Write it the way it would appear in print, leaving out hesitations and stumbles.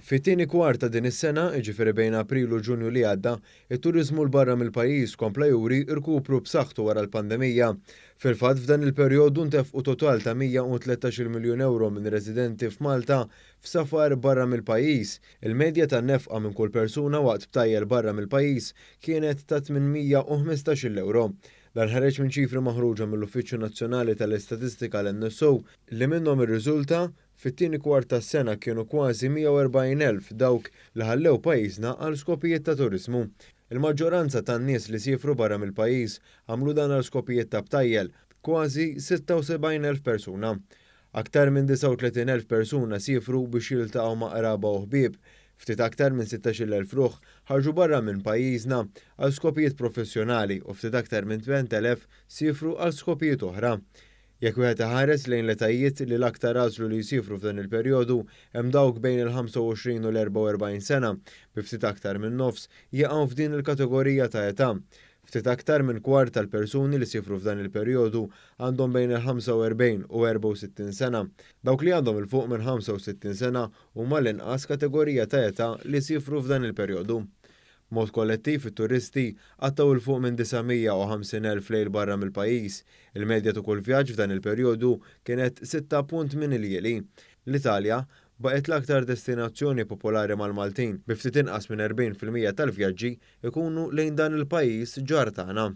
Fit-tieni kwarta din is-sena, jiġifieri bejn April u Ġunju li għadda, it-turiżmu l barra mill-pajjiż kompla juri rkupru b'saħħtu wara l-pandemija. Fil-fatt f'dan il-perjodu ntefqu total ta' 113 miljun euro minn residenti f'Malta f'safar barra mill-pajjiż. Il-medja tan-nefqa minn kull persuna waqt btajjel barra mill-pajjiż kienet ta' 815 euro. Dan ħareġ minn ċifri maħruġa mill-Uffiċċju Nazzjonali tal-Istatistika l-NSO li minnhom irriżulta fit-tieni kwart tas-sena kienu kważi 140,000 dawk li ħallew pajjiżna għal skopijiet ta' turiżmu. Il-maġġoranza tan-nies li siefru barra mill-pajjiż għamlu dan għal skopijiet ta' btajjel, kważi 76,000 persuna. Aktar minn 39,000 persuna siefru biex jiltaqgħu ma' qraba u ħbieb. Ftit aktar minn 16,000 ruħ ħarġu barra minn pajjiżna għal skopijiet professjonali u ftit aktar minn 20,000 siefru għal skopijiet oħra. Jekk wieħed iħares lejn l-etajiet li l-aktar għażlu li jsifru f'dan il-perjodu hemm dawk bejn il-25 u l-44 sena, bi ftit aktar minn nofs jaqgħu f'din il-kategorija ta' età. Ftit aktar minn kwart tal-persuni li sifru f'dan il-perjodu għandhom bejn il-45 u 64 sena. Dawk li għandhom il-fuq minn 65 sena huma l-inqas kategorija ta' età li sifru f'dan il-perjodu. Mod kollettiv it-turisti għattaw il-fuq minn 950,000 lejl barra mill-pajjiż. Il-medja ta' kull vjaġġ f'dan il-perjodu kienet 6 miljeli. L-Italja baqgħet l-aktar destinazzjoni popolari mal-Maltin bi ftit inqas minn 40% tal-vjaġġi ikunu lejn dan il-pajjiż ġar tagħna.